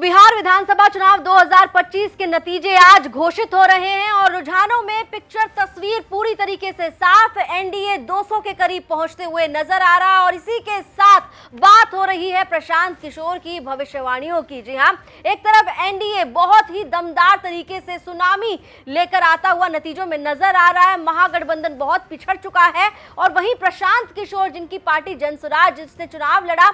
बिहार विधानसभा चुनाव 2025 के नतीजे आज घोषित हो रहे हैं और रुझानों में पिक्चर तस्वीर पूरी तरीके से साफ। एनडीए 200 के करीब पहुंचते हुए नजर आ रहा है और इसी के साथ बात हो रही है प्रशांत किशोर की भविष्यवाणियों की। जी हां, एक तरफ एनडीए बहुत ही दमदार तरीके से सुनामी लेकर आता हुआ नतीजों में नजर आ रहा है, महागठबंधन बहुत पिछड़ चुका है, और वहीं प्रशांत किशोर जिनकी पार्टी जनसुराज जिसने चुनाव लड़ा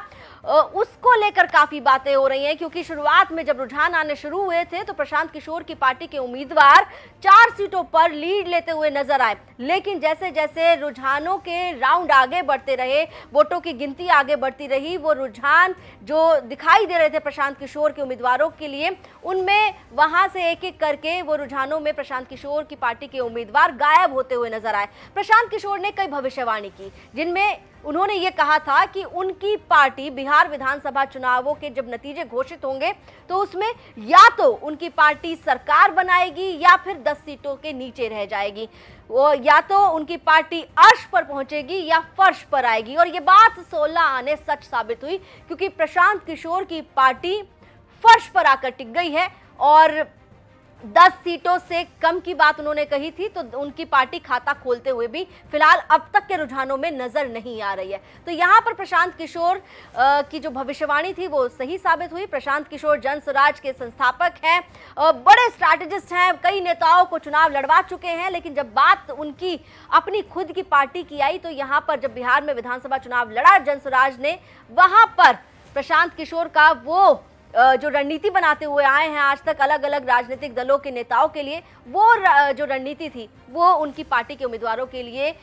उसको लेकर काफी बातें हो रही हैं, क्योंकि शुरुआत में जब रुझान आने शुरू हुए थे तो प्रशांत किशोर की पार्टी के उम्मीदवार 4 सीटों पर लीड लेते हुए नजर आए। लेकिन जैसे जैसे रुझानों के राउंड आगे बढ़ते रहे, वोटों की गिनती आगे बढ़ती रही, वो रुझान जो दिखाई दे रहे थे प्रशांत किशोर के उम्मीदवारों के लिए, उनमें वहां से एक एक करके वो रुझानों में प्रशांत किशोर की पार्टी के उम्मीदवार गायब होते हुए नजर आए। प्रशांत किशोर ने कई भविष्यवाणी की, जिनमें उन्होंने ये कहा था कि उनकी पार्टी बिहार विधानसभा चुनावों के जब नतीजे घोषित होंगे तो उसमें या तो उनकी पार्टी सरकार बनाएगी या फिर 10 सीटों के नीचे रह जाएगी, वो या तो उनकी पार्टी अर्श पर पहुंचेगी या फर्श पर आएगी। और ये बात 16 आने सच साबित हुई, क्योंकि प्रशांत किशोर की पार्टी फर्श पर आकर टिक गई है और 10 सीटों से कम की बात उन्होंने कही थी, तो उनकी पार्टी खाता खोलते हुए भी फिलहाल अब तक के रुझानों में नजर नहीं आ रही है। तो यहां पर प्रशांत किशोर की जो भविष्यवाणी थी वो सही साबित हुई। प्रशांत किशोर जनसुराज के संस्थापक हैं, बड़े स्ट्रैटेजिस्ट हैं, कई नेताओं को चुनाव लड़वा चुके हैं, लेकिन जब बात उनकी अपनी खुद की पार्टी की आई तो यहां पर जब बिहार में विधानसभा चुनाव लड़ा जनसुराज ने, वहां पर प्रशांत किशोर का वो जो रणनीति बनाते हुए आए हैं आज तक अलग अलग राजनीतिक दलों के नेताओं के लिए, वो जो रणनीति थी वो उनकी पार्टी के उम्मीदवारों के लिए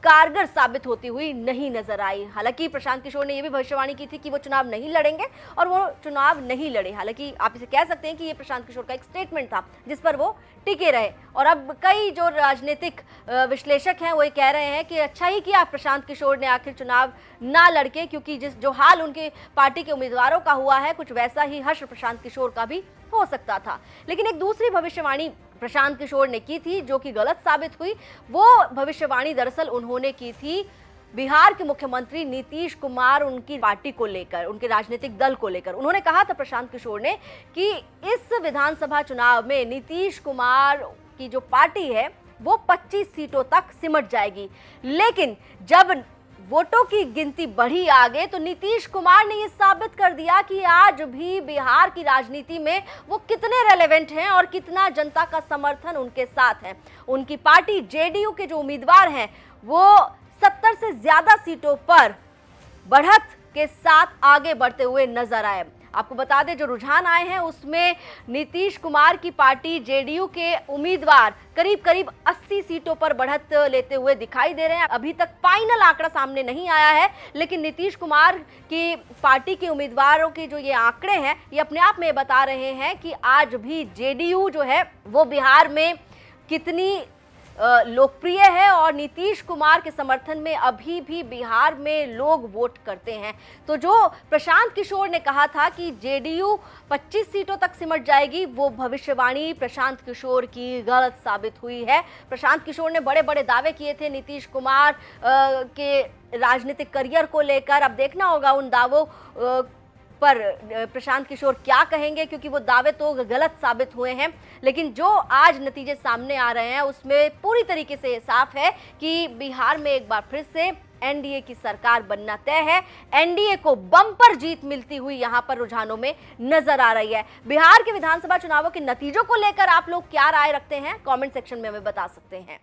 कारगर साबित होती हुई नहीं नजर आई। हालांकि प्रशांत किशोर ने यह भी भविष्यवाणी की थी कि वो चुनाव नहीं लड़ेंगे और वो चुनाव नहीं लड़े। हालांकि आप इसे कह सकते हैं कि ये प्रशांत किशोर का एक स्टेटमेंट था जिस पर वो टिके रहे, और अब कई जो राजनीतिक विश्लेषक हैं वो ये कह रहे हैं कि अच्छा ही किया प्रशांत किशोर ने आखिर चुनाव ना लड़के, क्योंकि जो हाल उनके पार्टी के उम्मीदवारों का हुआ है कुछ वैसा ही हश्र प्रशांत किशोर का भी हो सकता था। लेकिन एक दूसरी भविष्यवाणी प्रशांत किशोर ने की थी जो कि गलत साबित हुई। वो भविष्यवाणी दरअसल उन्होंने की थी बिहार के मुख्यमंत्री नीतीश कुमार उनकी पार्टी को लेकर, उनके राजनीतिक दल को लेकर। उन्होंने कहा था प्रशांत किशोर ने कि इस विधानसभा चुनाव में नीतीश कुमार की जो पार्टी है वो 25 सीटों तक सिमट जाएगी, लेकिन जब वोटों की गिनती बढ़ी आगे तो नीतीश कुमार ने यह साबित कर दिया कि आज भी बिहार की राजनीति में वो कितने रेलेवेंट हैं और कितना जनता का समर्थन उनके साथ है। उनकी पार्टी जेडीयू के जो उम्मीदवार हैं वो 70 से ज्यादा सीटों पर बढ़त के साथ आगे बढ़ते हुए नजर आए। आपको बता दें जो रुझान आए हैं उसमें नीतीश कुमार की पार्टी जेडीयू के उम्मीदवार करीब करीब 80 सीटों पर बढ़त लेते हुए दिखाई दे रहे हैं। अभी तक फाइनल आंकड़ा सामने नहीं आया है, लेकिन नीतीश कुमार की पार्टी के उम्मीदवारों के जो ये आंकड़े हैं ये अपने आप में बता रहे हैं कि आज भी जेडीयू जो है वो बिहार में कितनी लोकप्रिय है और नीतीश कुमार के समर्थन में अभी भी बिहार में लोग वोट करते हैं। तो जो प्रशांत किशोर ने कहा था कि जेडीयू 25 सीटों तक सिमट जाएगी, वो भविष्यवाणी प्रशांत किशोर की गलत साबित हुई है। प्रशांत किशोर ने बड़े बड़े दावे किए थे नीतीश कुमार के राजनीतिक करियर को लेकर। अब देखना होगा उन दावों पर प्रशांत किशोर क्या कहेंगे, क्योंकि वो दावे तो गलत साबित हुए हैं। लेकिन जो आज नतीजे सामने आ रहे हैं उसमें पूरी तरीके से साफ है कि बिहार में एक बार फिर से एनडीए की सरकार बनना तय है। एनडीए को बम्पर जीत मिलती हुई यहां पर रुझानों में नजर आ रही है। बिहार के विधानसभा चुनावों के नतीजों को लेकर आप लोग क्या राय रखते हैं, कमेंट सेक्शन में हमें बता सकते हैं।